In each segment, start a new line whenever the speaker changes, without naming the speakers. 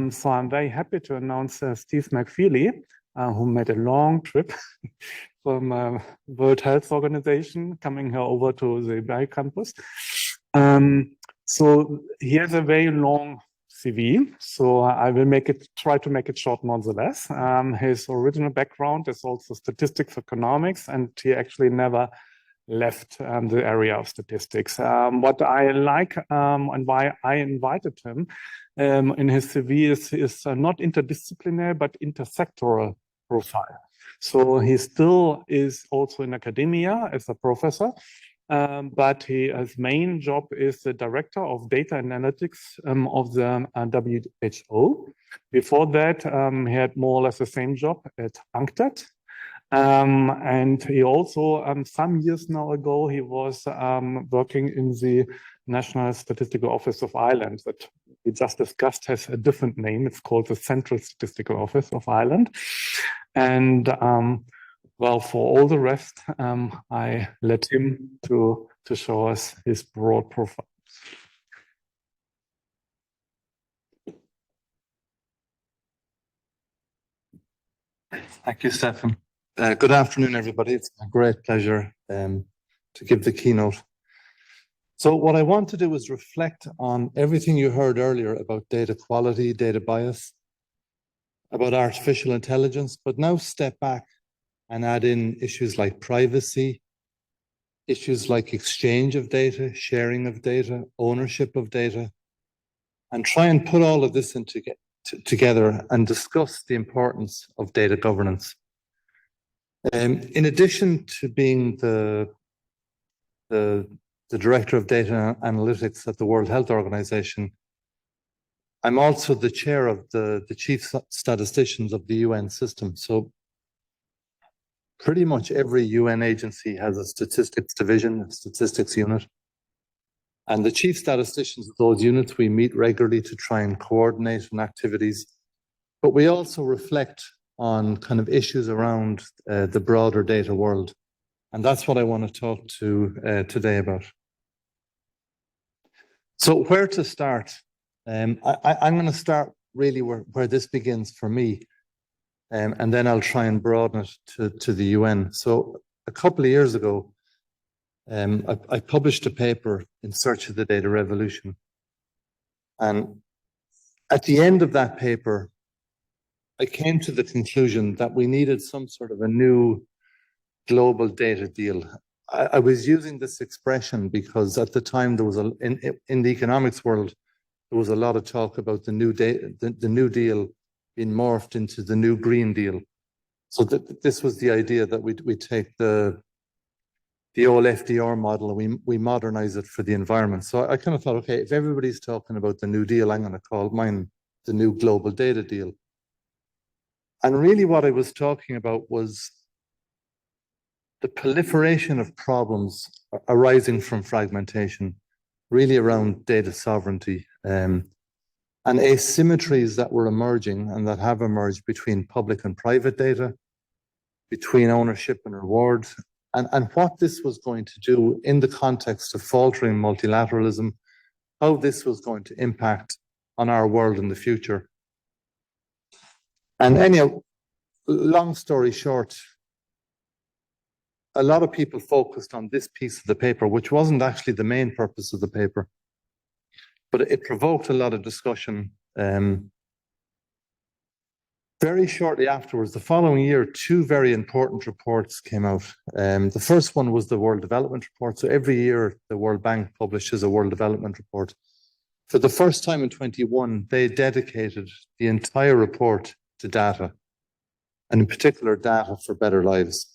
So I'm very happy to announce Steve MacFeely, who made a long trip from World Health Organization coming here over to the Bay campus. So he has a very long CV, so I will try to make it short nonetheless. His original background is also statistics economics, and he actually never left the area of statistics. What I like and why I invited him in his CV is not interdisciplinary, but intersectoral profile. So he still is also in academia as a professor, but his main job is the director of data analytics of the WHO. Before that, he had more or less the same job at UNCTAD. And he also, some years now ago, he was working in the National Statistical Office of Ireland that we just discussed has a different name. It's called the Central Statistical Office of Ireland. And well, for all the rest, I let him to show us his broad profile.
Thank you, Stefan. Good afternoon, everybody. It's a great pleasure to give the keynote. So what I want to do is reflect on everything you heard earlier about data quality, data bias, about artificial intelligence, but now step back and add in issues like privacy, issues like exchange of data, sharing of data, ownership of data, and try and put all of this together and discuss the importance of data governance. In addition to being the Director of Data Analytics at the World Health Organization, I'm also the chair of the chief statisticians of the UN system. So pretty much every UN agency has a statistics division, a statistics unit. And the chief statisticians of those units, we meet regularly to try and coordinate on activities. But we also reflect on kind of issues around the broader data world. And that's what I want to talk to today about. So where to start? I'm going to start really where this begins for me. And then I'll try and broaden it to the UN. So a couple of years ago, I published a paper in Search of the Data Revolution. And at the end of that paper, I came to the conclusion that we needed some sort of a new global data deal. I was using this expression because at the time there was in the economics world, there was a lot of talk about the new deal being morphed into the new Green Deal. So this was the idea that we take the old FDR model and we modernize it for the environment. So I kind of thought, okay, if everybody's talking about the new deal, I'm going to call mine the new global data deal. And really what I was talking about was the proliferation of problems arising from fragmentation, really around data sovereignty, and asymmetries that were emerging and that have emerged between public and private data, between ownership and reward, and what this was going to do in the context of faltering multilateralism, how this was going to impact on our world in the future. And anyhow, long story short, a lot of people focused on this piece of the paper, which wasn't actually the main purpose of the paper, but it provoked a lot of discussion. Very shortly afterwards, the following year, two very important reports came out. The first one was the World Development Report. So every year, the World Bank publishes a World Development Report. For the first time in 21, they dedicated the entire report to data, and in particular, data for better lives.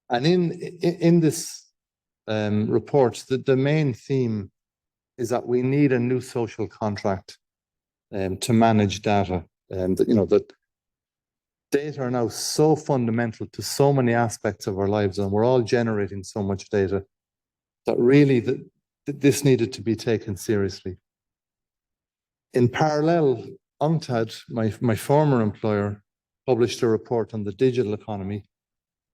And in this report, the main theme is that we need a new social contract to manage data. That data are now so fundamental to so many aspects of our lives, and we're all generating so much data that really this needed to be taken seriously. In parallel, UNCTAD, my former employer, published a report on the digital economy,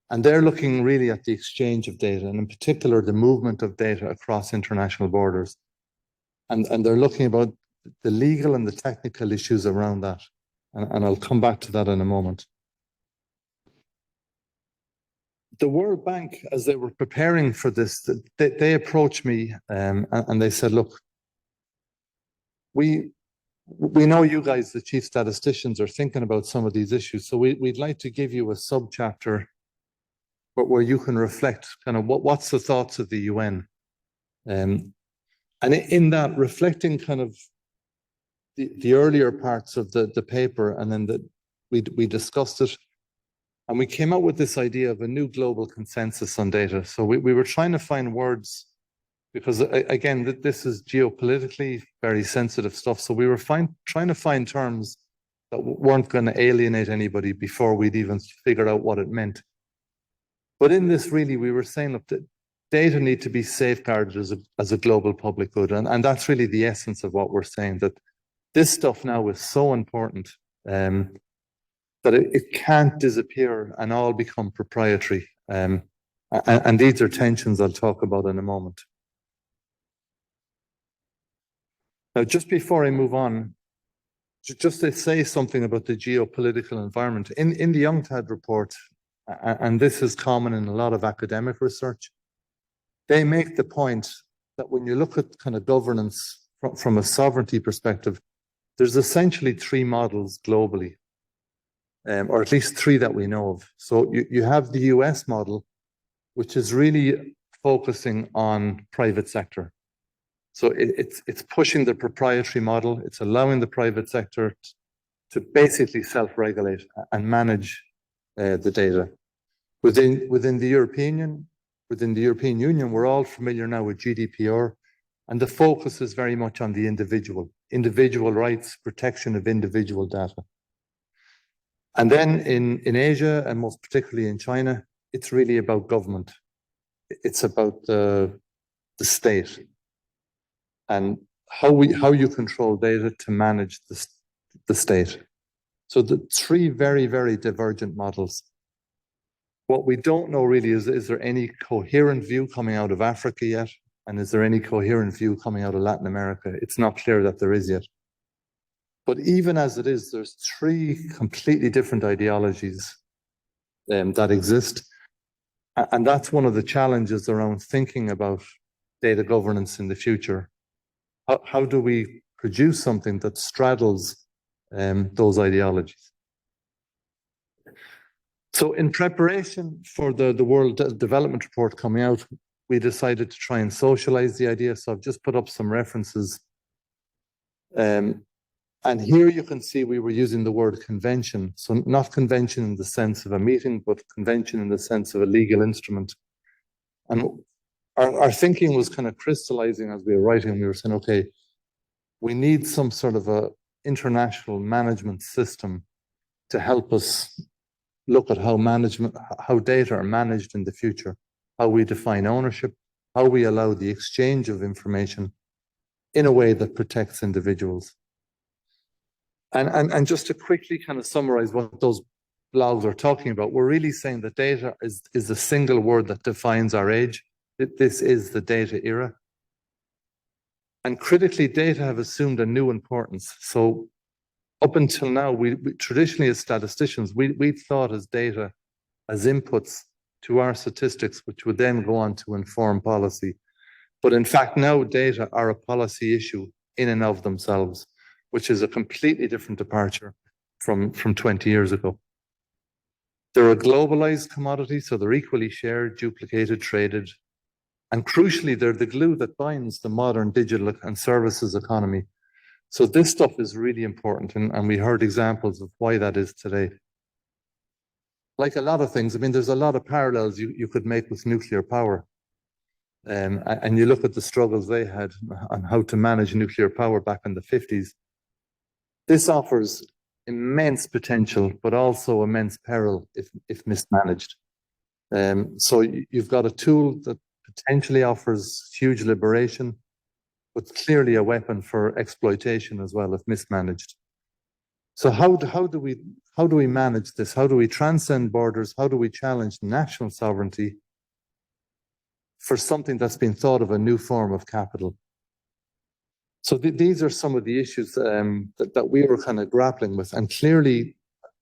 and they're looking really at the exchange of data, and in particular, the movement of data across international borders. And they're looking about the legal and the technical issues around that. And I'll come back to that in a moment. The World Bank, as they were preparing for this, they approached me and they said, look, we know you guys, the chief statisticians, are thinking about some of these issues. So we'd like to give you a subchapter where you can reflect kind of what's the thoughts of the UN. And in that, reflecting kind of the earlier parts of the paper, and then we discussed it, and we came up with this idea of a new global consensus on data. So we were trying to find words, because again, this is geopolitically very sensitive stuff. So we were trying to find terms that weren't going to alienate anybody before we'd even figured out what it meant. But in this, really, we were saying, look, that data need to be safeguarded as a global public good. And that's really the essence of what we're saying, that this stuff now is so important that it can't disappear and all become proprietary. And these are tensions I'll talk about in a moment. Now, just before I move on, just to say something about the geopolitical environment. In the UNCTAD report, and this is common in a lot of academic research, they make the point that when you look at kind of governance from a sovereignty perspective, there's essentially three models globally, or at least three that we know of. So you have the US model, which is really focusing on private sector. So it's pushing the proprietary model. It's allowing the private sector to basically self-regulate and manage the data. Within the European Union, we're all familiar now with GDPR, and the focus is very much on the individual rights, protection of individual data. And then in Asia, and most particularly in China, it's really about government. It's about the state and how you control data to manage the state. So the three very, very divergent models. What we don't know really is there any coherent view coming out of Africa yet? And is there any coherent view coming out of Latin America? It's not clear that there is yet. But even as it is, there's three completely different ideologies that exist. And that's one of the challenges around thinking about data governance in the future. How do we produce something that straddles those ideologies? So in preparation for the World Development Report coming out, we decided to try and socialize the idea. So I've just put up some references. And here you can see we were using the word convention. So not convention in the sense of a meeting, but convention in the sense of a legal instrument. And our thinking was kind of crystallizing as we were writing. We were saying, okay, we need some sort of a international management system to help us look at how data are managed in the future, how we define ownership, how we allow the exchange of information in a way that protects individuals. And just to quickly kind of summarize what those blogs are talking about, we're really saying that data is the single word that defines our age. This is the data era. And critically, data have assumed a new importance. So up until now, we traditionally as statisticians, we thought as data as inputs to our statistics, which would then go on to inform policy. But in fact, now data are a policy issue in and of themselves, which is a completely different departure from 20 years ago. They're a globalized commodity, so they're equally shared, duplicated, traded. And crucially, they're the glue that binds the modern digital and services economy. So this stuff is really important, and we heard examples of why that is today. Like a lot of things, I mean, there's a lot of parallels you could make with nuclear power. And you look at the struggles they had on how to manage nuclear power back in the 50s. This offers immense potential, but also immense peril if mismanaged. So you've got a tool that potentially offers huge liberation, but clearly a weapon for exploitation as well if mismanaged. So how do we manage this? How do we transcend borders? How do we challenge national sovereignty for something that's been thought of a new form of capital? So these are some of the issues that we were kind of grappling with. And clearly,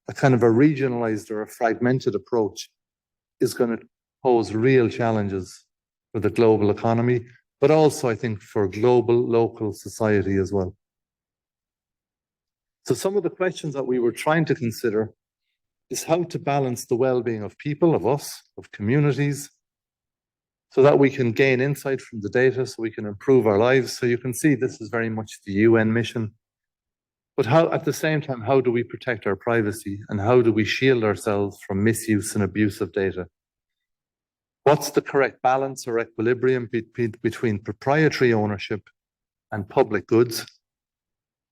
a kind of a regionalized or a fragmented approach is going to pose real challenges for the global economy, but also, I think, for global, local society as well. So some of the questions that we were trying to consider is how to balance the well-being of people, of us, of communities, so that we can gain insight from the data, so we can improve our lives. So you can see this is very much the UN mission. But how, at the same time, how do we protect our privacy, and how do we shield ourselves from misuse and abuse of data? What's the correct balance or equilibrium between proprietary ownership and public goods?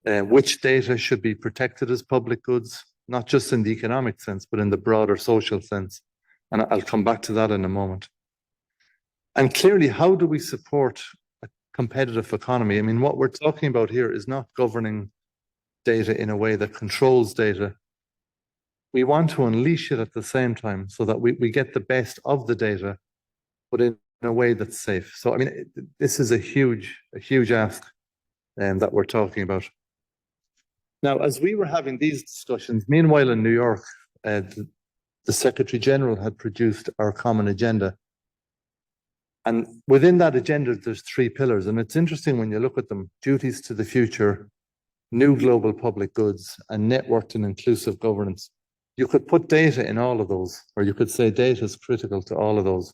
Which data should be protected as public goods, not just in the economic sense, but in the broader social sense? And I'll come back to that in a moment. And clearly, how do we support a competitive economy? I mean, what we're talking about here is not governing data in a way that controls data. We want to unleash it at the same time so that we get the best of the data, but in a way that's safe. So, I mean, this is a huge ask that we're talking about. Now, as we were having these discussions, meanwhile in New York, the Secretary General had produced our common agenda. And within that agenda, there's 3 pillars. And it's interesting when you look at them: duties to the future, new global public goods, and networked and inclusive governance. You could put data in all of those, or you could say data is critical to all of those.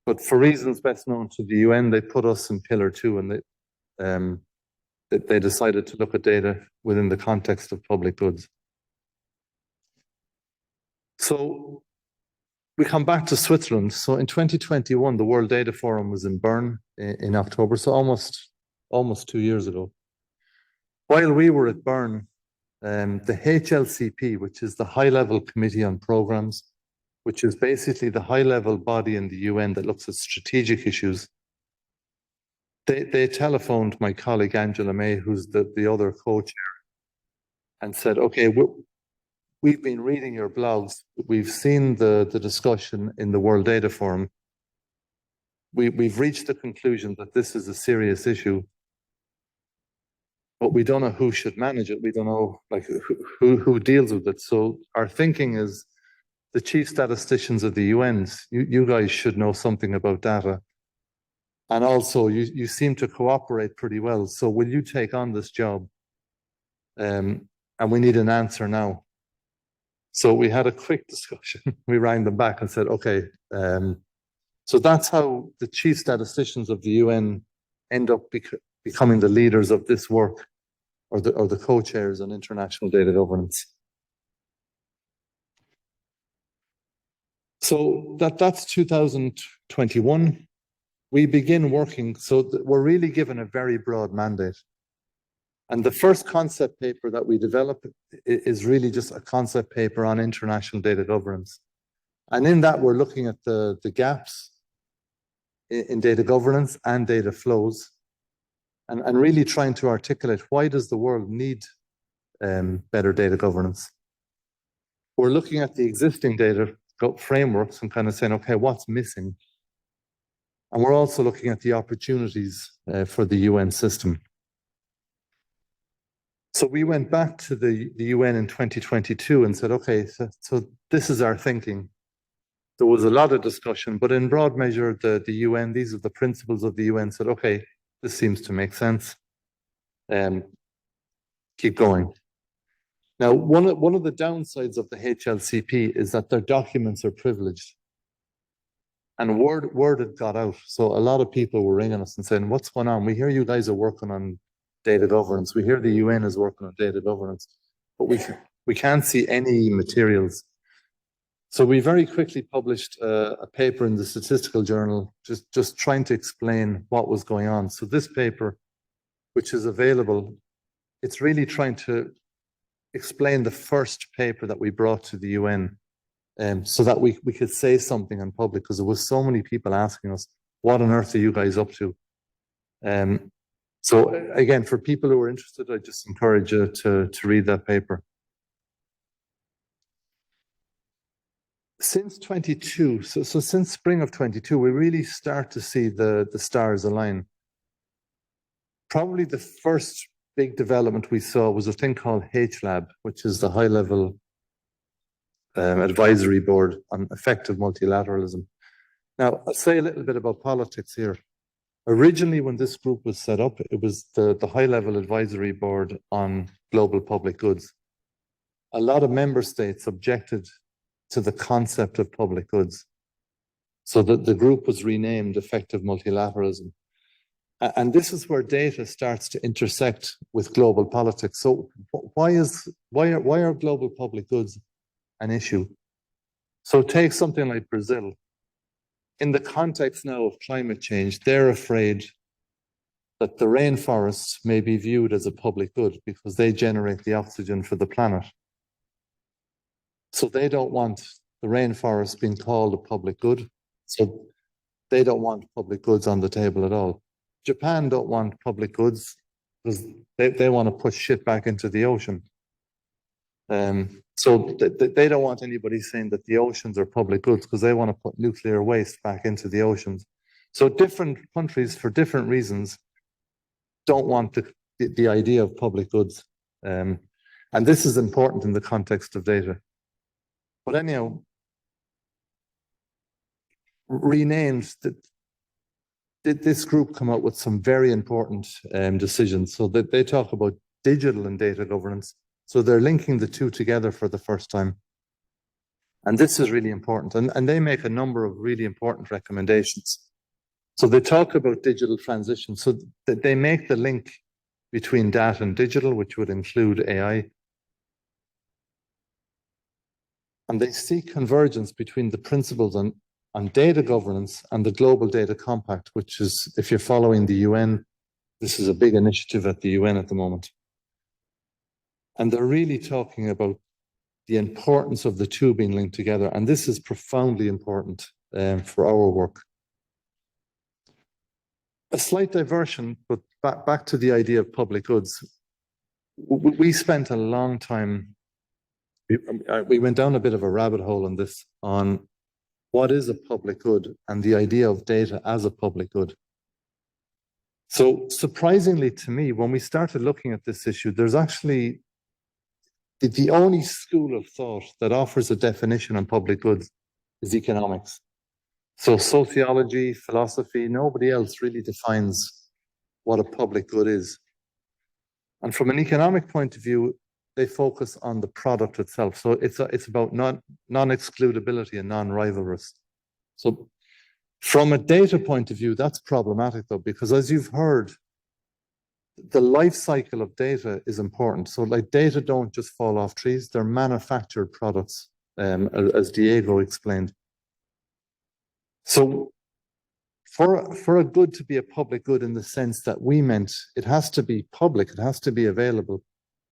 But for reasons best known to the UN, they put us in pillar 2, and they decided to look at data within the context of public goods. So we come back to Switzerland. So in 2021, the World Data Forum was in Bern in October, so almost 2 years ago. While we were at Bern, the HLCP, which is the High Level Committee on Programs, which is basically the high-level body in the UN that looks at strategic issues, they telephoned my colleague Angela May, who's the other co-chair, and said, okay, we've been reading your blogs, we've seen the discussion in the World Data Forum, we've reached the conclusion that this is a serious issue, but we don't know who should manage it. We don't know like who deals with it. So our thinking is the chief statisticians of the UN, you guys should know something about data. And also you seem to cooperate pretty well. So will you take on this job? And we need an answer now. So we had a quick discussion. We rang them back and said, okay. So that's how the chief statisticians of the UN end up becoming the leaders of this work, or the co-chairs on international data governance. So that's 2021. We begin working, so we're really given a very broad mandate. And the first concept paper that we develop is really just a concept paper on international data governance. And in that, we're looking at the gaps in data governance and data flows, and really trying to articulate, why does the world need better data governance? We're looking at the existing data frameworks and kind of saying, okay, what's missing? And we're also looking at the opportunities for the UN system. So we went back to the UN in 2022 and said, okay, so this is our thinking. There was a lot of discussion, but in broad measure, the UN, these are the principles of the UN, said, okay, this seems to make sense. Keep going. Now, one of the downsides of the HLCP is that their documents are privileged. And word had got out. So a lot of people were ringing us and saying, what's going on? We hear you guys are working on data governance. We hear the UN is working on data governance, but we can't see any materials. So we very quickly published a paper in the Statistical Journal, just trying to explain what was going on. So this paper, which is available, it's really trying to explain the first paper that we brought to the UN, so that we could say something in public, because there was so many people asking us, what on earth are you guys up to? So again, for people who are interested, I just encourage you to read that paper. Since 22, so since spring of 22, we really start to see the stars align. Probably the first big development we saw was a thing called HLAB, which is the high-level advisory board on effective multilateralism. Now, I'll say a little bit about politics here. Originally, when this group was set up, it was the high-level advisory board on global public goods. A lot of member states objected to the concept of public goods. So the group was renamed Effective Multilateralism. And this is where data starts to intersect with global politics. So why are global public goods an issue? So take something like Brazil. In the context now of climate change, they're afraid that the rainforests may be viewed as a public good because they generate the oxygen for the planet. So they don't want the rainforest being called a public good. So they don't want public goods on the table at all. Japan don't want public goods because they want to push shit back into the ocean. So they don't want anybody saying that the oceans are public goods because they want to put nuclear waste back into the oceans. So different countries, for different reasons, don't want the idea of public goods. And this is important in the context of data. But anyhow, renamed, did this group come out with some very important decisions? So that they talk about digital and data governance. So they're linking the two together for the first time. And this is really important. And they make a number of really important recommendations. So they talk about digital transition. So that they make the link between data and digital, which would include AI. And they see convergence between the principles on data governance and the Global Data Compact, which is, if you're following the UN, this is a big initiative at the UN at the moment. And they're really talking about the importance of the two being linked together. And this is profoundly important for our work. A slight diversion, but back to the idea of public goods. We spent a long time, we went down a bit of a rabbit hole on this, on what is a public good and the idea of data as a public good. So surprisingly to me, when we started looking at this issue, there's actually the only school of thought that offers a definition on public goods is economics. So sociology, philosophy, nobody else really defines what a public good is. And from an economic point of view, they focus on the product itself. So it's about non-excludability and non-rivalrous. So from a data point of view, that's problematic though, because as you've heard, the life cycle of data is important. So like data don't just fall off trees, they're manufactured products, as Diego explained. So for a good to be a public good in the sense that we meant, it has to be public, it has to be available,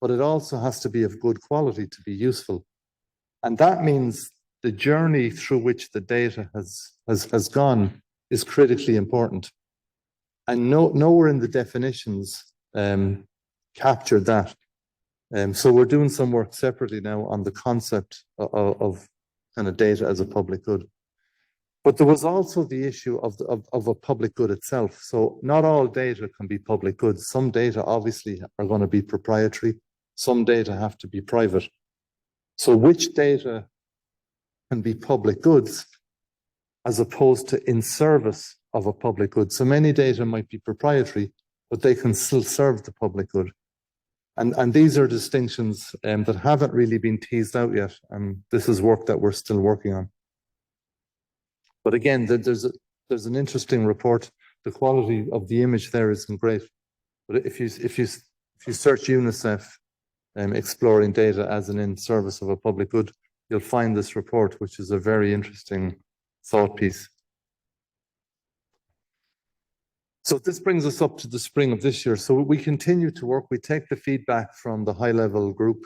but it also has to be of good quality to be useful. And that means the journey through which the data has gone is critically important. And nowhere in the definitions captured that. So we're doing some work separately now on the concept of kind of data as a public good. But there was also the issue of a public good itself. So not all data can be public goods. Some data obviously are going to be proprietary. Some data have to be private. So which data can be public goods as opposed to in service of a public good? So many data might be proprietary, but they can still serve the public good. And these are distinctions that haven't really been teased out yet. And this is work that we're still working on. But again, there's an interesting report. The quality of the image there isn't great. But if you search UNICEF exploring data as an in service of a public good, you'll find this report, which is a very interesting thought piece. So this brings us up to the spring of this year. So we continue to work. We take the feedback from the high-level group.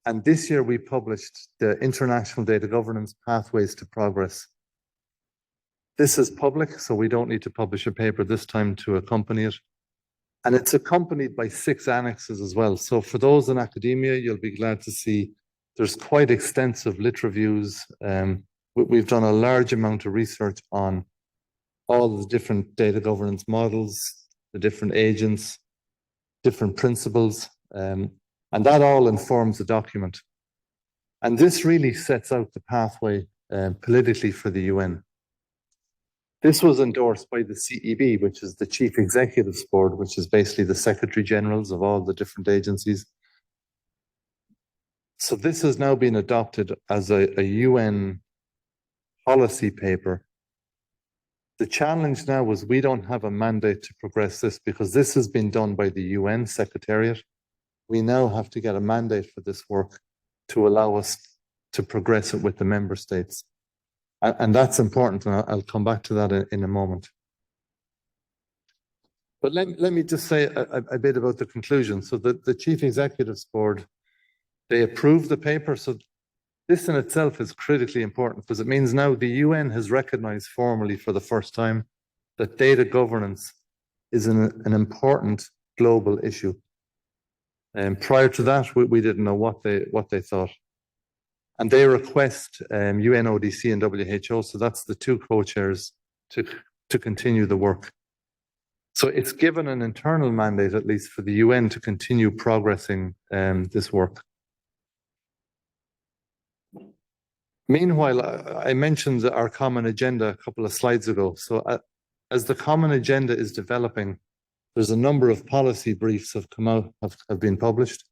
And this year we published the International Data Governance Pathways to Progress. This is public, so we don't need to publish a paper this time to accompany it. And it's accompanied by 6 annexes as well. So for those in academia, you'll be glad to see there's quite extensive lit reviews. We've done a large amount of research on all of the different data governance models, the different agents, different principles, and that all informs the document. And this really sets out the pathway politically for the UN. This was endorsed by the CEB, which is the Chief Executives Board, which is basically the Secretary Generals of all the different agencies. So this has now been adopted as a UN policy paper. The challenge now is we don't have a mandate to progress this because this has been done by the UN Secretariat. We now have to get a mandate for this work to allow us to progress it with the member states. And that's important, and I'll come back to that in a moment. But let me just say a bit about the conclusion. So the Chief Executives Board, they approved the paper. So this in itself is critically important because it means now the UN has recognized formally for the first time that data governance is an important global issue. And prior to that, we didn't know what they thought. And they request UNODC and WHO, so that's the two co-chairs, to continue the work. So it's given an internal mandate, at least for the UN, to continue progressing this work. Meanwhile, I mentioned our common agenda a couple of slides ago. So as the common agenda is developing, there's a number of policy briefs have come out, have been published.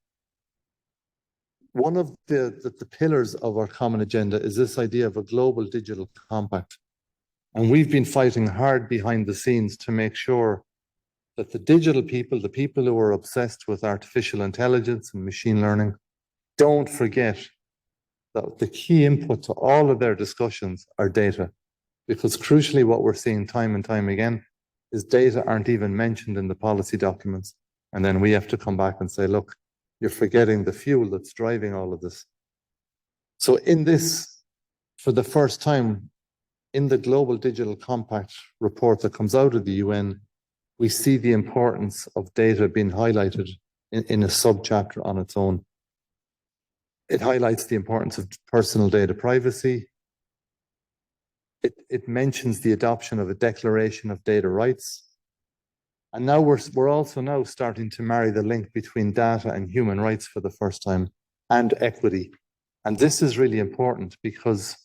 One of the pillars of our common agenda is this idea of a global digital compact. And we've been fighting hard behind the scenes to make sure that the digital people, the people who are obsessed with artificial intelligence and machine learning, don't forget that the key input to all of their discussions are data. Because crucially, what we're seeing time and time again is data aren't even mentioned in the policy documents. And then we have to come back and say, look, you're forgetting the fuel that's driving all of this. So in this, for the first time, in the Global Digital Compact report that comes out of the UN, we see the importance of data being highlighted in a subchapter on its own. It highlights the importance of personal data privacy. It mentions the adoption of a declaration of data rights. And now we're also now starting to marry the link between data and human rights for the first time, and equity. And this is really important because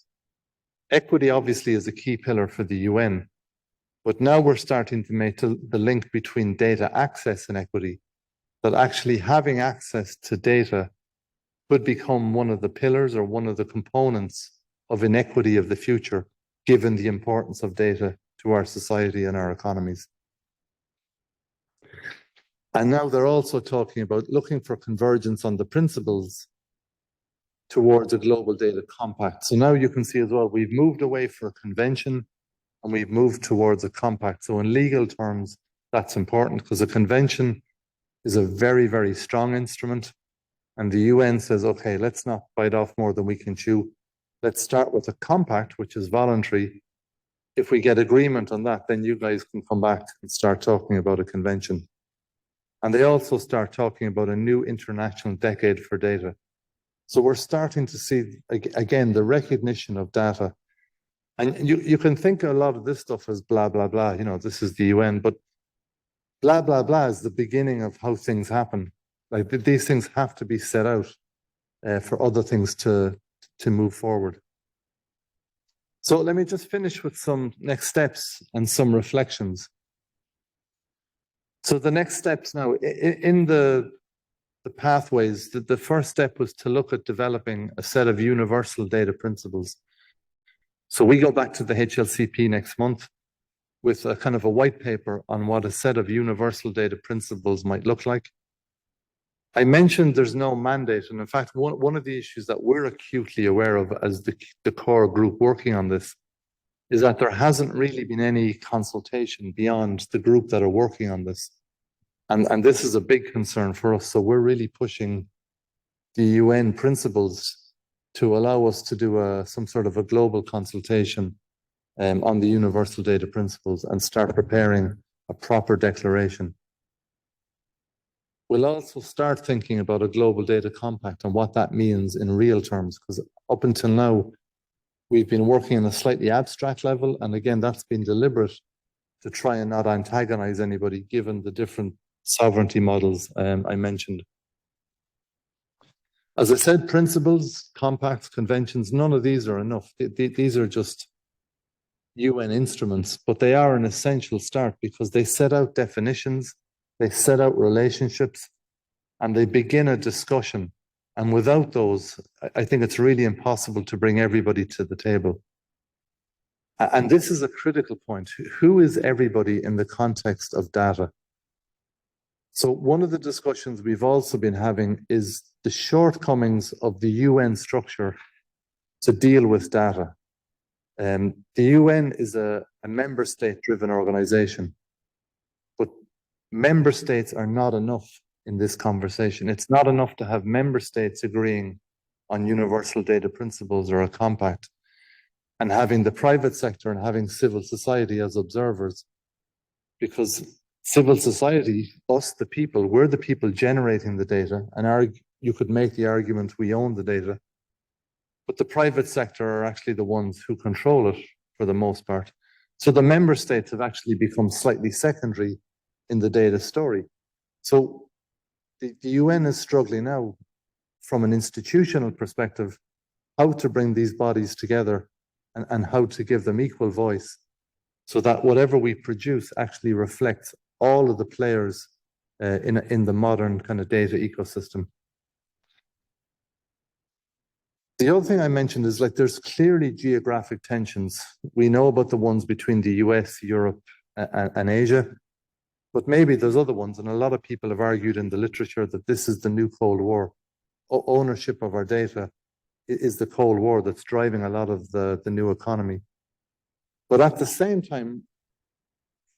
equity obviously is a key pillar for the UN, but now we're starting to make the link between data access and equity, that actually having access to data could become one of the pillars or one of the components of inequity of the future, given the importance of data to our society and our economies. And now they're also talking about looking for convergence on the principles towards a global data compact. So now you can see as well, we've moved away from a convention and we've moved towards a compact. So in legal terms, that's important because a convention is a very, very strong instrument. And the UN says, okay, let's not bite off more than we can chew. Let's start with a compact, which is voluntary. If we get agreement on that, then you guys can come back and start talking about a convention. And they also start talking about a new international decade for data. So we're starting to see, again, the recognition of data. And you can think a lot of this stuff as blah, blah, blah, you know, this is the UN, but blah, blah, blah is the beginning of how things happen. Like these things have to be set out for other things to move forward. So let me just finish with some next steps and some reflections. So the next steps now, in the pathways, the first step was to look at developing a set of universal data principles. So we go back to the HLCP next month with a kind of a white paper on what a set of universal data principles might look like. I mentioned there's no mandate, and in fact, one of the issues that we're acutely aware of as the core group working on this is that there hasn't really been any consultation beyond the group that are working on this. And this is a big concern for us. So we're really pushing the UN principles to allow us to do some sort of a global consultation on the universal data principles and start preparing a proper declaration. We'll also start thinking about a global data compact and what that means in real terms, because up until now, we've been working on a slightly abstract level. And again, that's been deliberate to try and not antagonize anybody, given the different sovereignty models I mentioned. As I said, principles, compacts, conventions, none of these are enough. These are just UN instruments, but they are an essential start because they set out definitions, they set out relationships, and they begin a discussion. And without those, I think it's really impossible to bring everybody to the table. And this is a critical point. Who is everybody in the context of data? So one of the discussions we've also been having is the shortcomings of the UN structure to deal with data. The UN is a member state-driven organization, but member states are not enough in this conversation. It's not enough to have member states agreeing on universal data principles or a compact and having the private sector and having civil society as observers, because civil society, us, the people, we're the people generating the data, and you could make the argument we own the data, but the private sector are actually the ones who control it for the most part. So the member states have actually become slightly secondary in the data story. So the UN is struggling now from an institutional perspective, how to bring these bodies together and how to give them equal voice so that whatever we produce actually reflects all of the players in the modern kind of data ecosystem. The other thing I mentioned is like there's clearly geographic tensions. We know about the ones between the US, Europe, and Asia, but maybe there's other ones. And a lot of people have argued in the literature that this is the new Cold War. Ownership of our data is the Cold War that's driving a lot of the new economy. But at the same time,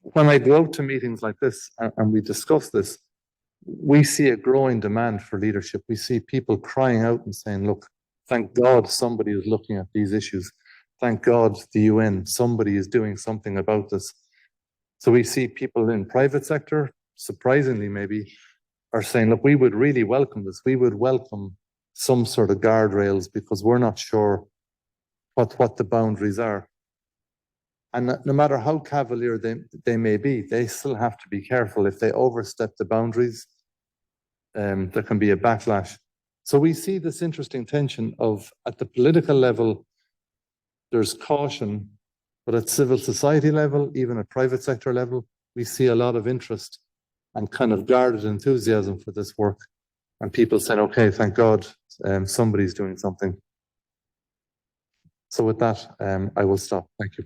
when I go out to meetings like this and we discuss this, we see a growing demand for leadership. We see people crying out and saying, look, thank God somebody is looking at these issues. Thank God the UN, somebody is doing something about this. So we see people in private sector, surprisingly maybe, are saying, look, we would really welcome this. We would welcome some sort of guardrails because we're not sure what the boundaries are. And no matter how cavalier they may be, they still have to be careful. If they overstep the boundaries, there can be a backlash. So we see this interesting tension of, at the political level, there's caution, but at civil society level, even at private sector level, we see a lot of interest and kind of guarded enthusiasm for this work. And people saying, okay, thank God, somebody's doing something. So with that, I will stop. Thank you.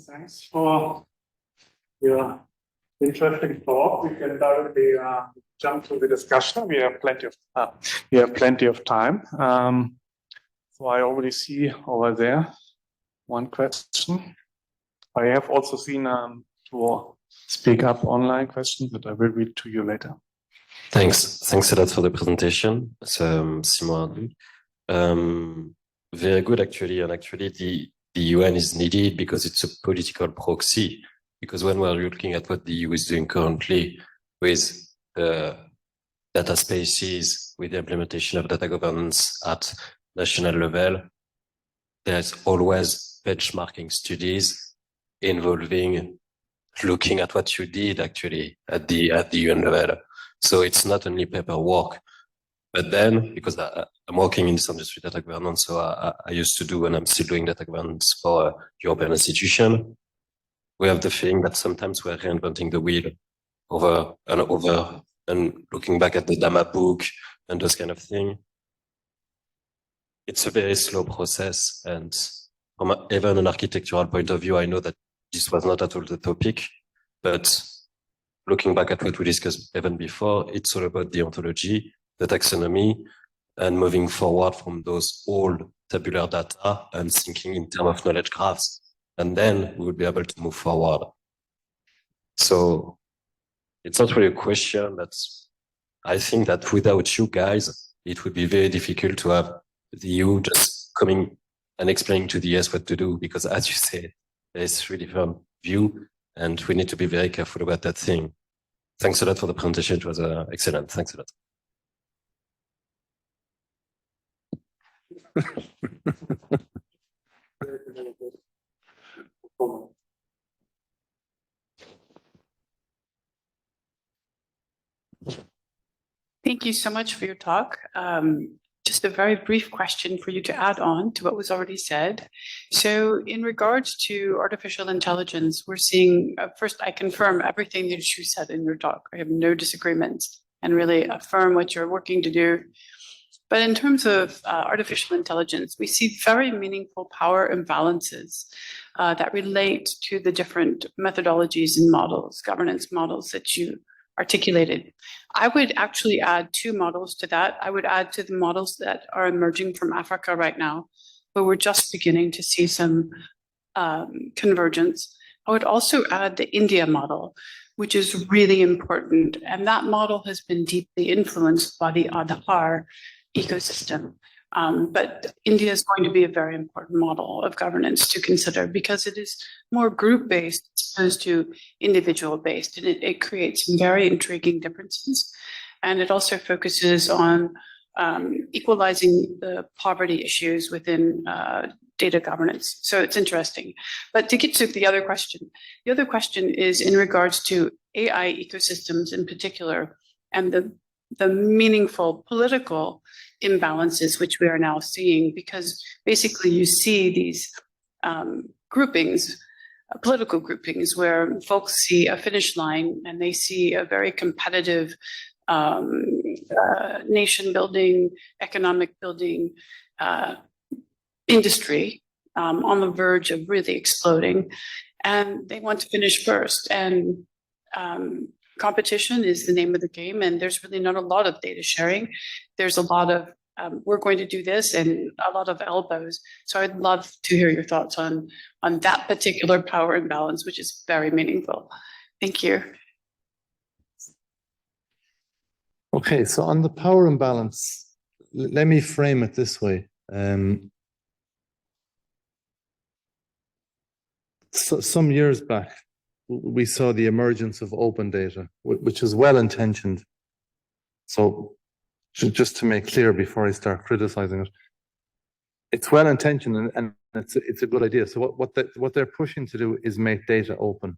Thanks for your interesting talk. We can directly jump to the discussion. We have plenty of time. So I already see over there one question. I have also seen to speak up online questions that I will read to you later.
Thanks a lot for the presentation. So, Simon, very good actually, and actually the UN is needed because it's a political proxy. Because when we're looking at what the EU is doing currently with the data spaces, with the implementation of data governance at national level, there's always benchmarking studies involving looking at what you did actually at the UN level. So it's not only paperwork, but then because I'm working in this industry, data governance, so I used to do, and I'm still doing data governance for a European institution. We have the feeling that sometimes we're reinventing the wheel over and over, and looking back at the DAMA book and those kind of things. It's a very slow process, and from even an architectural point of view, I know that this was not at all the topic, but looking back at what we discussed even before, it's all about the ontology, the taxonomy, and moving forward from those old tabular data and thinking in terms of knowledge graphs. And then we will be able to move forward. So it's not really a question, but I think that without you guys, it would be very difficult to have the EU just coming and explaining to the US what to do, because as you said, there's really different view, and we need to be very careful about that thing. Thanks a lot for the presentation. It was excellent. Thanks a lot.
Thank you so much for your talk. Just a very brief question for you to add on to what was already said. So in regards to artificial intelligence, we're seeing, first, I confirm everything that you said in your talk. I have no disagreements and really affirm what you're working to do. But in terms of artificial intelligence, we see very meaningful power imbalances that relate to the different methodologies and models, governance models that you articulated. I would actually add two models to that. I would add to the models that are emerging from Africa right now, but we're just beginning to see some convergence. I would also add the India model, which is really important. And that model has been deeply influenced by the Aadhaar ecosystem. But India is going to be a very important model of governance to consider because it is more group-based as opposed to individual-based, and it creates some very intriguing differences. And it also focuses on equalizing the poverty issues within data governance. So it's interesting. But to get to the other question is in regards to AI ecosystems in particular, and the meaningful political imbalances which we are now seeing, because basically you see these groupings, political groupings, where folks see a finish line and they see a very competitive nation building, economic building industry on the verge of really exploding, and they want to finish first. And competition is the name of the game, and there's really not a lot of data sharing. There's a lot of we're going to do this, and a lot of elbows. So I'd love to hear your thoughts on that particular power imbalance, which is very meaningful. Thank you.
Okay, so on the power imbalance, let me frame it this way. So some years back, we saw the emergence of open data, which is well-intentioned. So just to make clear before I start criticizing it, it's well-intentioned and it's a good idea. So what they're pushing to do is make data open.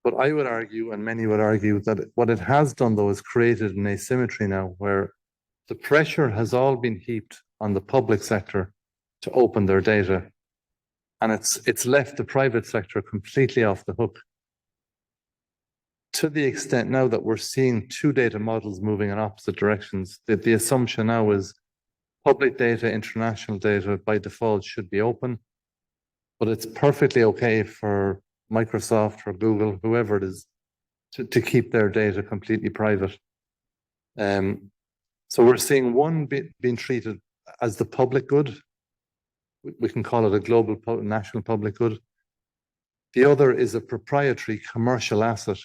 But I would argue, and many would argue, that what it has done, though, is created an asymmetry now where the pressure has all been heaped on the public sector to open their data. And it's left the private sector completely off the hook. To the extent now that we're seeing two data models moving in opposite directions, that the assumption now is public data, international data by default should be open, but it's perfectly okay for Microsoft or Google, whoever it is, to keep their data completely private. So we're seeing one being treated as the public good. We can call it a global national public good. The other is a proprietary commercial asset,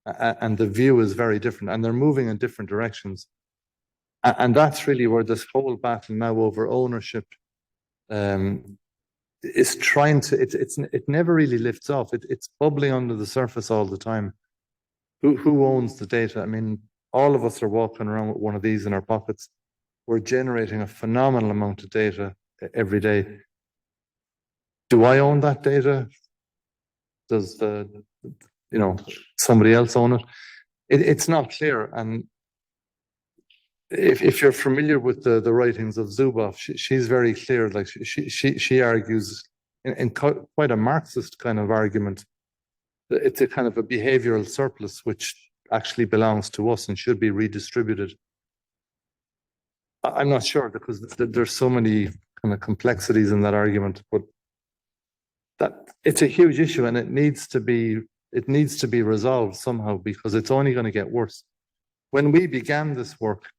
and the view is very different, and they're moving in different directions. And that's really where this whole battle now over ownership is trying to, it never really lifts off. It's bubbling under the surface all the time. Who owns the data? I mean, all of us are walking around with one of these in our pockets. We're generating a phenomenal amount of data every day. Do I own that data? Does somebody else own it? It's not clear. And if you're familiar with the writings of Zuboff, she's very clear. Like she argues in quite a Marxist kind of argument that it's a kind of a behavioral surplus which actually belongs to us and should be redistributed. I'm not sure because there's so many kind of complexities in that argument, but that it's a huge issue and it needs to be resolved somehow because it's only going to get worse. When we began this work,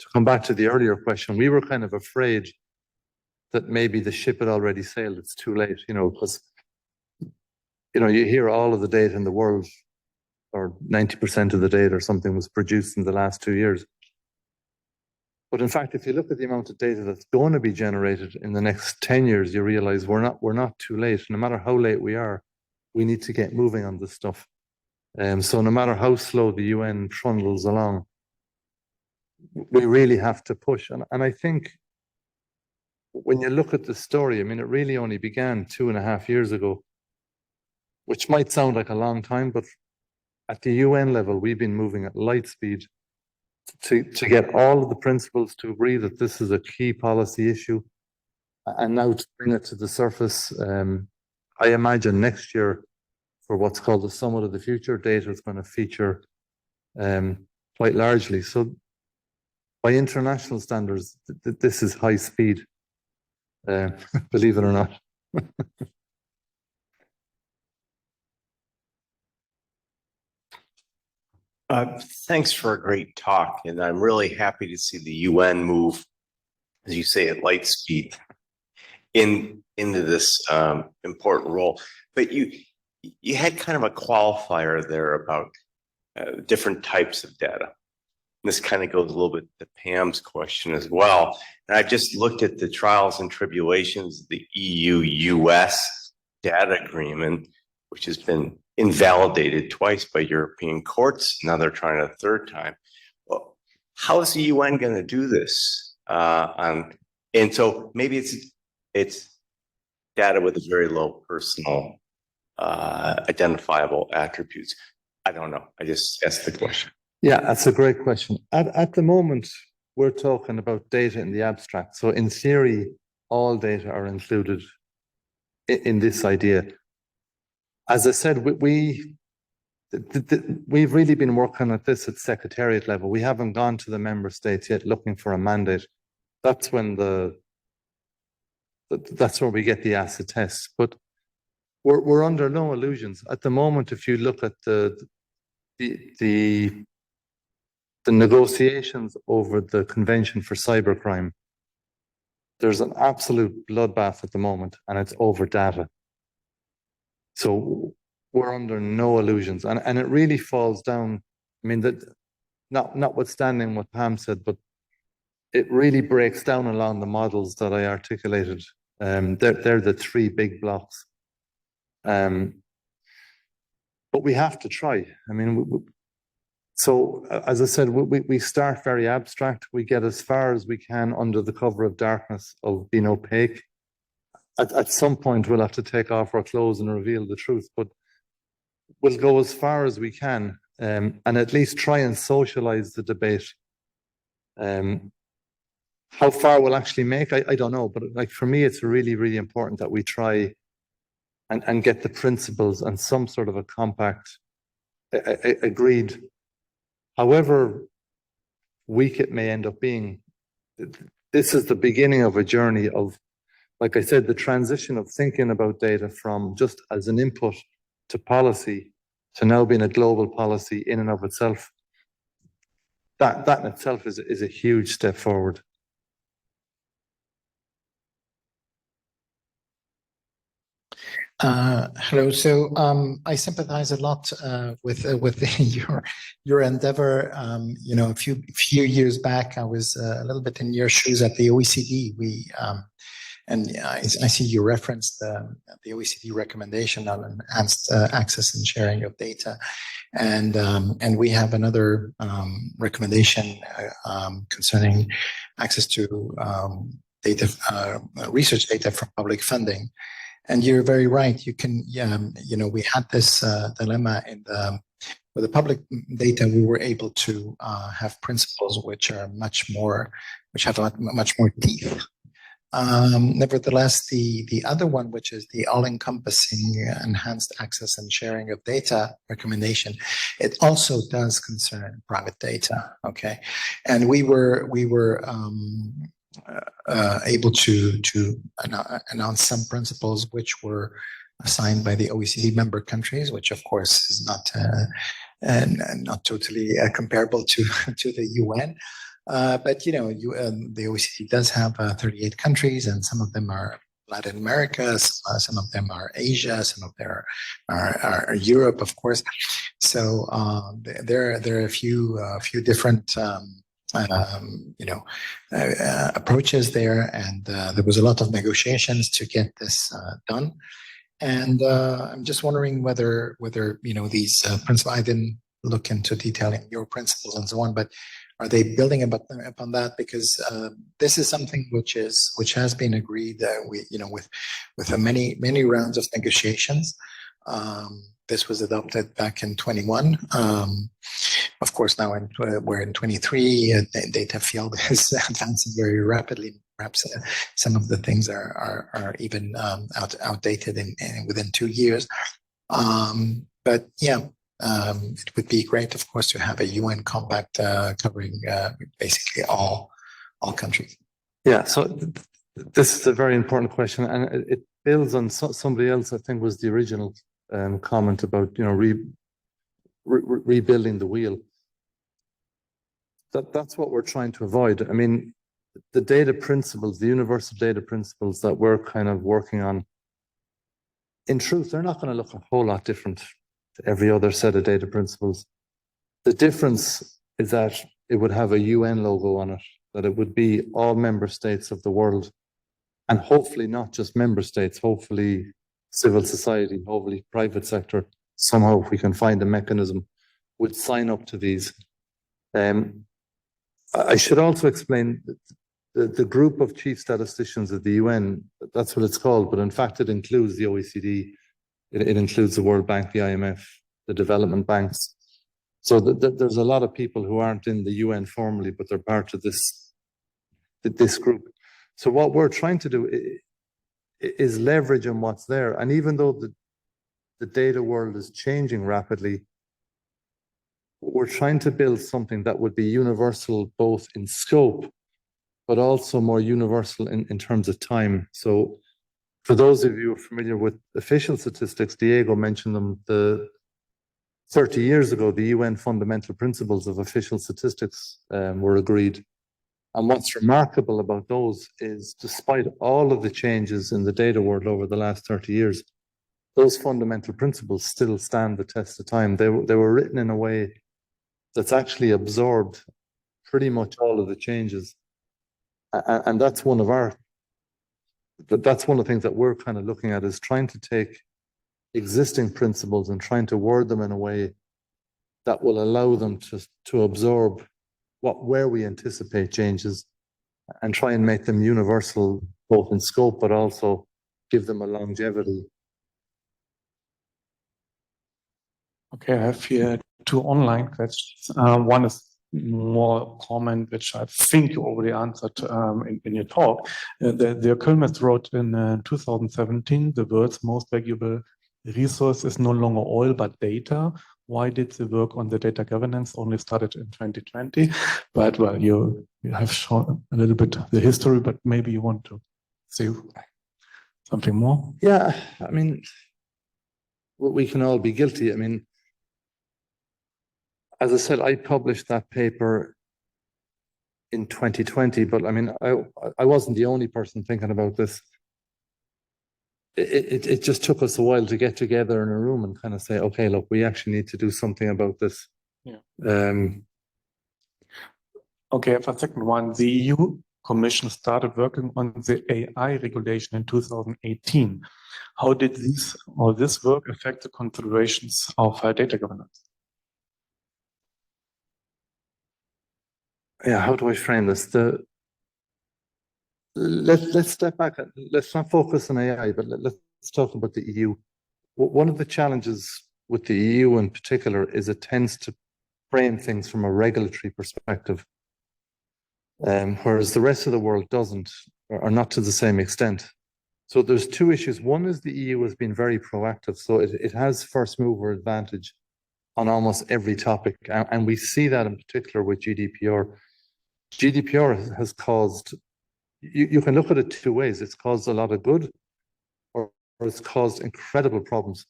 to come back to the earlier question, we were kind of afraid that maybe the ship had already sailed. It's too late, because you hear all of the data in the world, or 90% of the data or something was produced in the last 2 years. But in fact, if you look at the amount of data that's going to be generated in the next 10 years, you realize we're not too late. No matter how late we are, we need to get moving on this stuff. So no matter how slow the UN trundles along, we really have to push. And I think when you look at the story, I mean, it really only began 2.5 years ago, which might sound like a long time, but at the UN level, we've been moving at light speed to get all of the principals to agree that this is a key policy issue, and now to bring it to the surface. I imagine next year, for what's called the Summit of the Future, data is going to feature quite largely. So by international standards, this is high speed, believe it or not.
Thanks for a great talk, and I'm really happy to see the UN move, as you say, at light speed into this important role. But you had kind of a qualifier there about different types of data. And this kind of goes a little bit to Pam's question as well. And I just looked at the trials and tribulations of the EU-US data agreement, which has been invalidated twice by European courts. Now they're trying a third time. Well, how is the UN going to do this? And so maybe it's data with a very low personal identifiable attributes. I don't know. I just asked the question.
Yeah, that's a great question. At the moment, we're talking about data in the abstract. So in theory, all data are included in this idea. As I said, we've really been working at this at secretariat level. We haven't gone to the member states yet looking for a mandate. That's when that's where we get the acid tests. But we're under no illusions at the moment. If you look at the negotiations over the Convention for Cybercrime, there's an absolute bloodbath at the moment, and it's over data. So we're under no illusions, and it really falls down. I mean, that notwithstanding what Pam said, but it really breaks down along the models that I articulated. They're the three big blocks. But we have to try. I mean, so as I said, we start very abstract. We get as far as we can under the cover of darkness of being opaque. At some point, we'll have to take off our clothes and reveal the truth, but we'll go as far as we can, and at least try and socialize the debate. How far we'll actually make, I don't know, but like for me, it's really, really important that we try and get the principles and some sort of a compact agreed. However weak it may end up being, this is the beginning of a journey of, like I said, the transition of thinking about data from just as an input to policy to now being a global policy in and of itself. That in itself is a huge step forward.
Hello. So I sympathize a lot with your endeavor. You know, a few years back, I was a little bit in your shoes at the OECD. And I see you referenced the OECD recommendation on enhanced access and sharing of data, and we have another recommendation concerning access to data, research data from public funding. And you're very right. You can, you know, we had this dilemma with the public data. We were able to have principles which have much more teeth. Nevertheless, the other one, which is the all-encompassing enhanced access and sharing of data recommendation, it also does concern private data. Okay, and we were able to announce some principles which were assigned by the OECD member countries, which of course is not totally comparable to the UN. But you know, the OECD does have 38 countries, and some of them are Latin America, some of them are Asia, some of them are Europe, of course. So there are a few different approaches there, and there was a lot of negotiations to get this done. And I'm just wondering whether you know these principles. I didn't look into detailing your principles and so on, but Are they building upon that? Because this is something which has been agreed with many rounds of negotiations. This was adopted back in 21. Of course, now we're in 23. Data field is advancing very rapidly. Perhaps some of the things are even outdated within 2 years. But yeah, it would be great, of course, to have a UN compact covering basically all countries.
Yeah, so this is a very important question, and it builds on somebody else, I think, was the original comment about rebuilding the wheel. That's what we're trying to avoid. I mean, the data principles, the universal data principles that we're kind of working on, in truth, they're not going to look a whole lot different to every other set of data principles. The difference is that it would have a UN logo on it, that it would be all member states of the world, and hopefully not just member states, hopefully civil society, hopefully private sector, somehow if we can find a mechanism, would sign up to these. I should also explain the group of chief statisticians at the UN, that's what it's called, but in fact it includes the OECD, it includes the World Bank, the IMF, the development banks. So there's a lot of people who aren't in the UN formally, but they're part of this group. So what we're trying to do is leverage on what's there. And even though the data world is changing rapidly, we're trying to build something that would be universal both in scope, but also more universal in terms of time. So for those of you who are familiar with official statistics, Diego mentioned them, 30 years ago, the UN fundamental principles of official statistics were agreed. And what's remarkable about those is, despite all of the changes in the data world over the last 30 years, those fundamental principles still stand the test of time. They were written in a way that's actually absorbed pretty much all of the changes. And that's one of the things that we're kind of looking at, is trying to take existing principles and trying to word them in a way that will allow them to absorb where we anticipate changes, and try and make them universal both in scope, but also give them a longevity.
Okay, I have here 2 online questions. One is more comment, which I think you already answered in your talk. The Economist wrote in 2017, the world's most valuable resource is no longer oil, but data. Why did the work on the data governance only started in 2020? But well, you have shown a little bit the history, but maybe you want to say something more?
Yeah, I mean, we can all be guilty. I mean, as I said, I published that paper in 2020, but I mean, I wasn't the only person thinking about this. It just took us a while to get together in a room and kind of say, okay, look, we actually need to do something about this.
Yeah. Okay, for second one, the EU Commission started working on the AI regulation in 2018. How did this work affect the considerations of data governance?
Yeah, how do I frame this? Let's step back. Let's not focus on AI, but let's talk about the EU. One of the challenges with the EU in particular is it tends to frame things from a regulatory perspective, whereas the rest of the world doesn't, or not to the same extent. So there's 2 issues. One is the EU has been very proactive, so it has first mover advantage on almost every topic, and we see that in particular with GDPR. GDPR has caused, you can look at it 2 ways. It's caused a lot of good, or it's caused incredible problems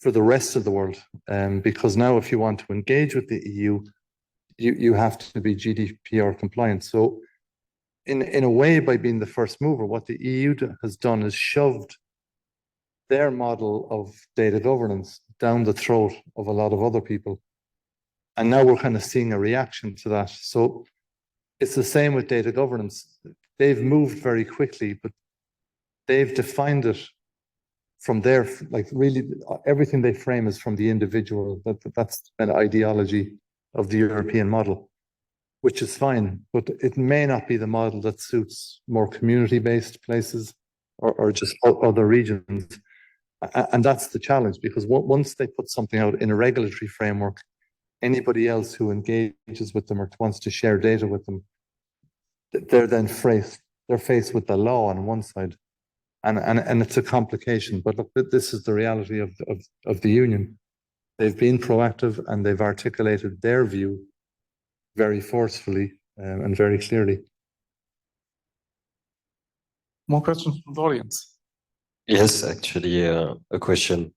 for the rest of the world. Because now if you want to engage with the EU, you have to be GDPR compliant. So in a way, by being the first mover, what the EU has done is shoved their model of data governance down the throat of a lot of other people. And now we're kind of seeing a reaction to that. So it's the same with data governance. They've moved very quickly, but they've defined it from their, like, really everything they frame is from the individual. That's an ideology of the European model. which is fine, but it may not be the model that suits more community-based places or just other regions. And that's the challenge, because once they put something out in a regulatory framework, anybody else who engages with them or wants to share data with them, they're then faced with the law on one side. And it's a complication. But look, this is the reality of the union. They've been proactive and they've articulated their view very forcefully and very clearly.
More questions from the audience?
Yes, actually, a question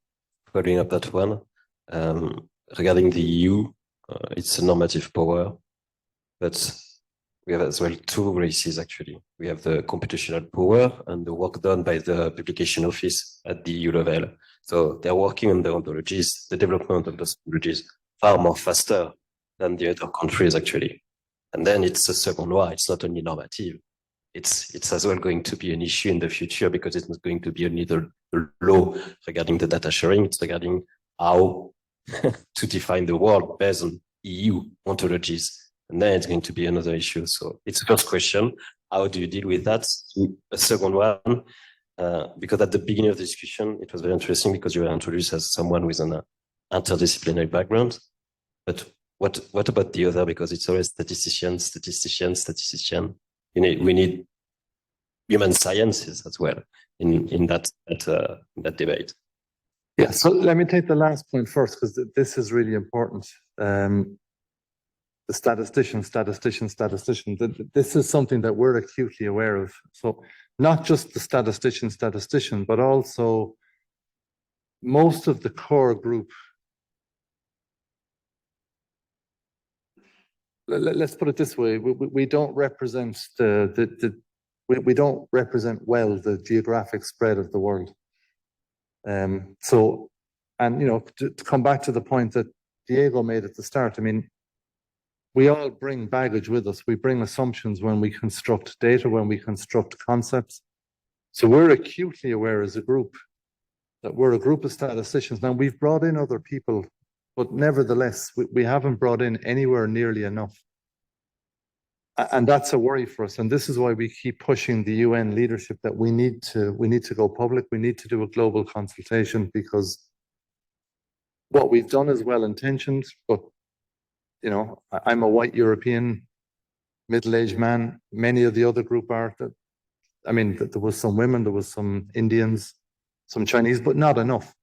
following up that one. Regarding the EU, it's a normative power, but we have as well two races, actually. We have the computational power and the work done by the publication office at the EU level. So they're working on the ontologies, the development of those ontologies far more faster than the other countries, actually. And then it's a second war. It's not only normative. It's as well going to be an issue in the future, because it's not going to be only the law regarding the data sharing. It's regarding how to define the world based on EU ontologies. And then it's going to be another issue. So it's the first question. How do you deal with that? A second one, because at the beginning of the discussion, it was very interesting because you were introduced as someone with an interdisciplinary background. But what about the other? Because it's always statistician. We need human sciences as well in that debate.
Yeah, so let me take the last point first, because this is really important. The statistician. This is something that we're acutely aware of. So not just the statistician, but also most of the core group. Let's put it this way: we don't represent we don't represent well the geographic spread of the world. So, and to come back to the point that Diego made at the start, I mean, we all bring baggage with us. We bring assumptions when we construct data, when we construct concepts. So we're acutely aware as a group that we're a group of statisticians. Now, we've brought in other people, but nevertheless, we haven't brought in anywhere nearly enough. And that's a worry for us. And this is why we keep pushing the UN leadership that we need to go public. We need to do a global consultation, because what we've done is well intentioned, but I'm a white European middle-aged man. Many of the other group are. I mean, there was some women, there was some Indians, some Chinese, but not enough.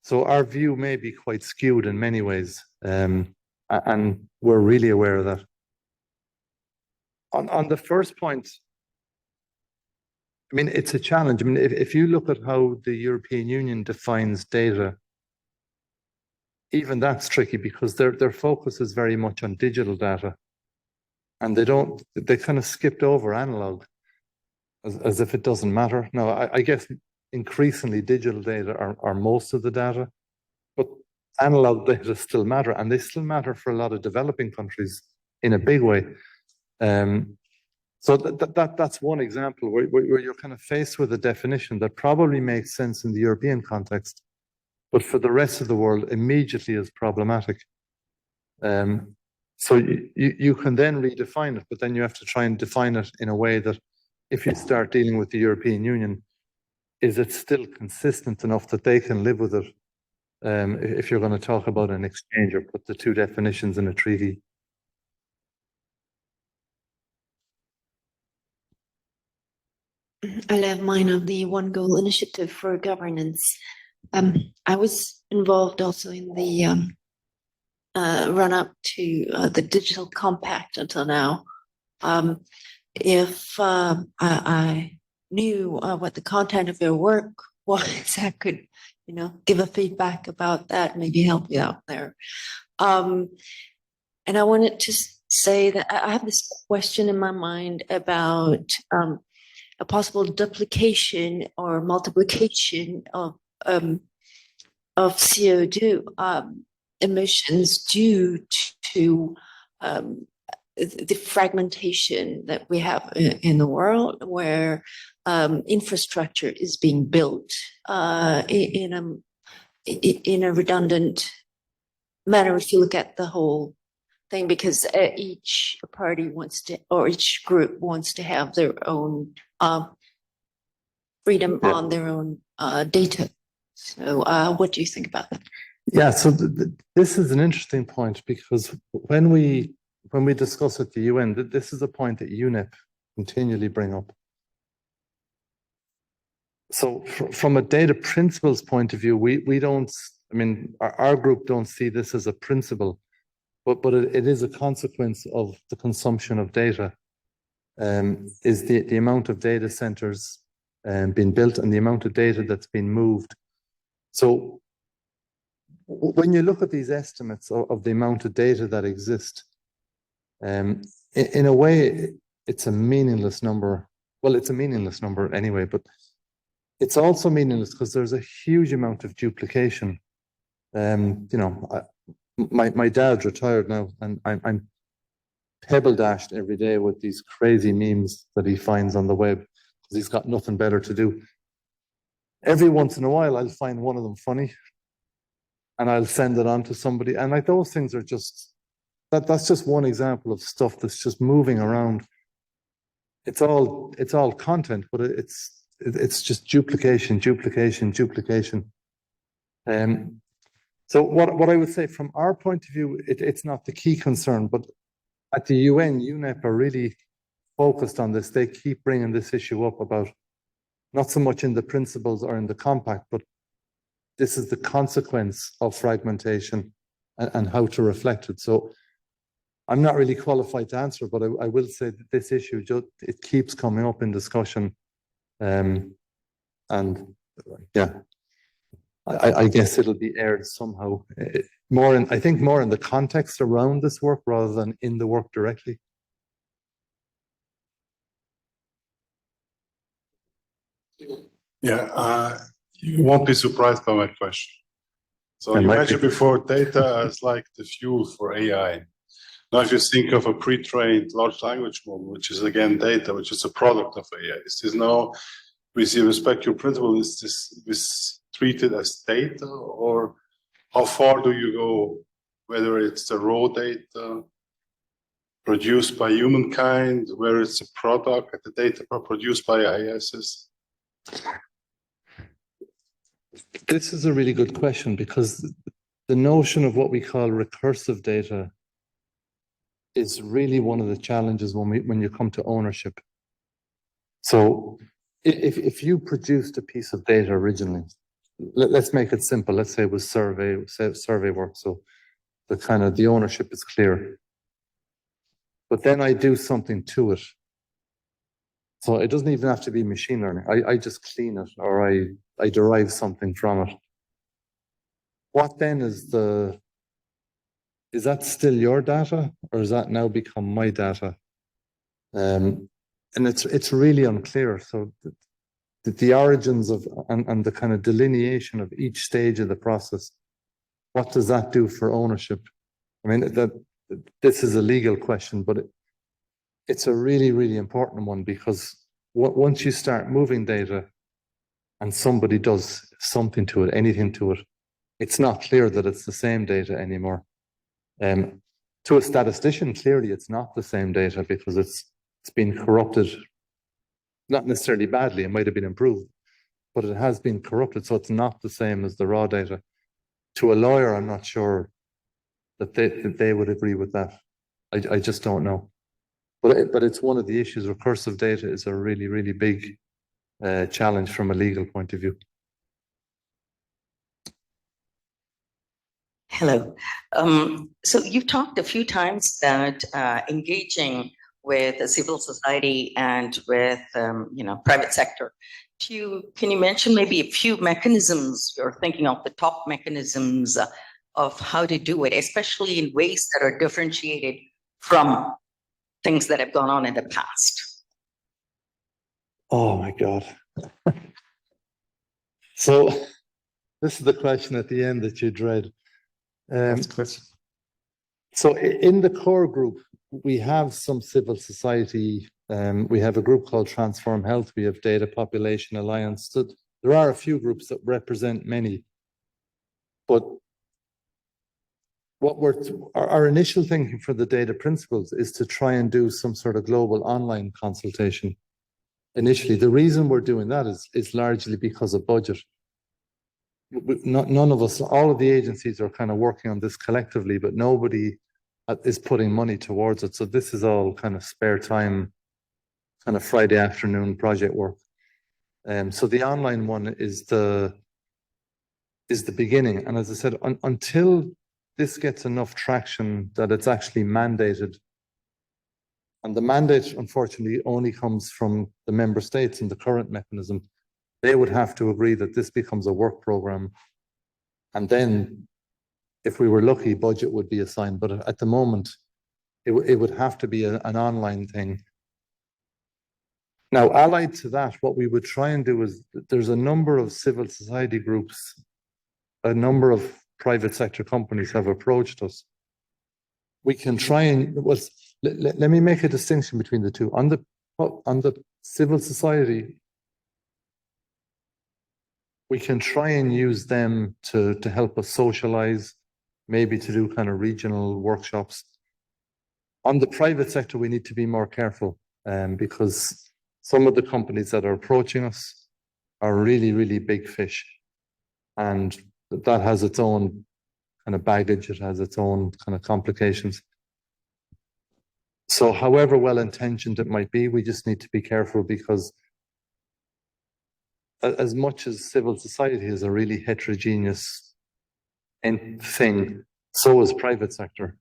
So our view may be quite skewed in many ways, and we're really aware of that. On the first point, I mean, it's a challenge. I mean, if you look at how the European Union defines data, even that's tricky, because their focus is very much on digital data, and they kind of skipped over analog as if it doesn't matter. Now, I guess increasingly digital data are most of the data, but analog data still matter, and they still matter for a lot of developing countries in a big way. So that's one example where you're kind of faced with a definition that probably makes sense in the European context, but for the rest of the world immediately is problematic. So you can then redefine it, but then you have to try and define it in a way that if you start dealing with the European Union, is it still consistent enough that they can live with it? If you're going to talk about an exchange or put the two definitions in a treaty.
I'll have mine of the One Goal Initiative for Governance. I was involved also in the run-up to the Digital Compact until now. If I knew what the content of their work was, I could, give a feedback about that, maybe help you out there. And I wanted to say that I have this question in my mind about a possible duplication or multiplication of CO2 emissions due to the fragmentation that we have in the world, where infrastructure is being built in a redundant manner. If you look at the thing because each party wants to, or each group wants to have their own freedom
Yeah.
on their own data. So what do you think about that?
Yeah, so this is an interesting point because when we discuss at the UN, this is a point that UNEP continually bring up. So from a data principles point of view, we don't, I mean, our group don't see this as a principle, but it is a consequence of the consumption of data. Is the amount of data centers being built and the amount of data that's been moved. So when you look at these estimates of the amount of data that exist, in a way, it's a meaningless number. Well, it's a meaningless number anyway, but it's also meaningless because there's a huge amount of duplication. You know, my dad's retired now, and I'm pebble dashed every day with these crazy memes that he finds on the web because he's got nothing better to do. Every once in a while, I'll find one of them funny, and I'll send it on to somebody. And like those things are just that's just one example of stuff that's just moving around. It's all content, but it's just duplication. So what I would say from our point of view, it's not the key concern, but at the UN, UNEP are really focused on this. They keep bringing this issue up about not so much in the principles or in the compact, but this is the consequence of fragmentation and how to reflect it. So I'm not really qualified to answer, but I will say that this issue, it keeps coming up in discussion. And yeah, I guess it'll be aired somehow I think more in the context around this work rather than in the work directly.
Yeah, you won't be surprised by my question. So you mentioned before data as like the fuel for AI. Now, if you think of a pre-trained large language model, which is again data, which is a product of AI, is this now, with respect to your principle, is this treated as data, or how far do you go? Whether it's the raw data produced by humankind, where it's a product, the data produced by ISS?
This is a really good question because the notion of what we call recursive data is really one of the challenges when you come to ownership. So if you produced a piece of data originally, let's make it simple. Let's say it was survey work. So the ownership is clear. But then I do something to it. So it doesn't even have to be machine learning. I just clean it or I derive something from it. What then is that still your data, or has that now become my data? And it's really unclear. So the origins of and the kind of delineation of each stage of the process, what does that do for ownership? I mean, this is a legal question, but it's a really, really important one because once you start moving data and somebody does something to it, anything to it, it's not clear that it's the same data anymore. To a statistician, clearly it's not the same data because it's been corrupted, not necessarily badly, it might have been improved, but it has been corrupted, so it's not the same as the raw data. To a lawyer, I'm not sure that they would agree with that. I just don't know. But it's one of the issues. Recursive data is a really, really big challenge from a legal point of view.
Hello. So you've talked a few times that engaging with the civil society and with private sector. Can you mention maybe a few mechanisms you're thinking of, the top mechanisms of how to do it, especially in ways that are differentiated from things that have gone on in the past?
Oh my God. So this is the question at the end that you dread. So in the core group, we have some civil society. We have a group called Transform Health. We have Data Population Alliance. So there are a few groups that represent many. But our initial thinking for the data principles is to try and do some sort of global online consultation. Initially, the reason we're doing that is largely because of budget. None of us, all of the agencies are kind of working on this collectively, but nobody is putting money towards it. So this is all kind of spare time, kind of Friday afternoon project work. So the online one is the beginning. And as I said, until this gets enough traction that it's actually mandated, and the mandate, unfortunately, only comes from the member states in the current mechanism, they would have to agree that this becomes a work program. And then, if we were lucky, budget would be assigned. But at the moment, it would have to be an online thing. Now, allied to that, what we would try and do is, there's a number of civil society groups, a number of private sector companies have approached us. We can try and, well, let me make a distinction between the two. On the civil society, we can try and use them to help us socialize, maybe to do kind of regional workshops. On the private sector, we need to be more careful because some of the companies that are approaching us are really, really big fish. And that has its own kind of baggage. It has its own kind of complications. So however well-intentioned it might be, we just need to be careful because as much as civil society is a really heterogeneous thing, so is private sector,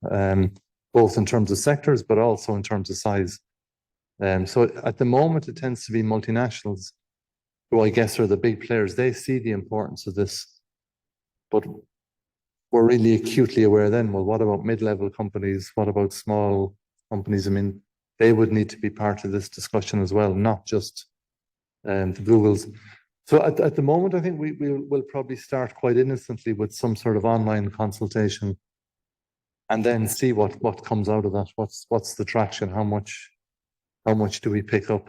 both in terms of sectors, but also in terms of size. So at the moment, it tends to be multinationals, who I guess are the big players. They see the importance of this, but we're really acutely aware then, well, what about mid-level companies? What about small companies? I mean, they would need to be part of this discussion as well, not just the Googles. So at the moment, I think we'll probably start quite innocently with some sort of online consultation and then see what comes out of that. What's the traction? How much do we pick up?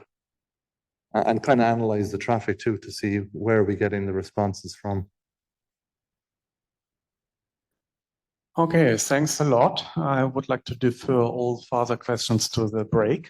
And kind of analyze the traffic too to see where are we getting the responses from.
Okay, thanks a lot. I would like to defer all further questions to the break.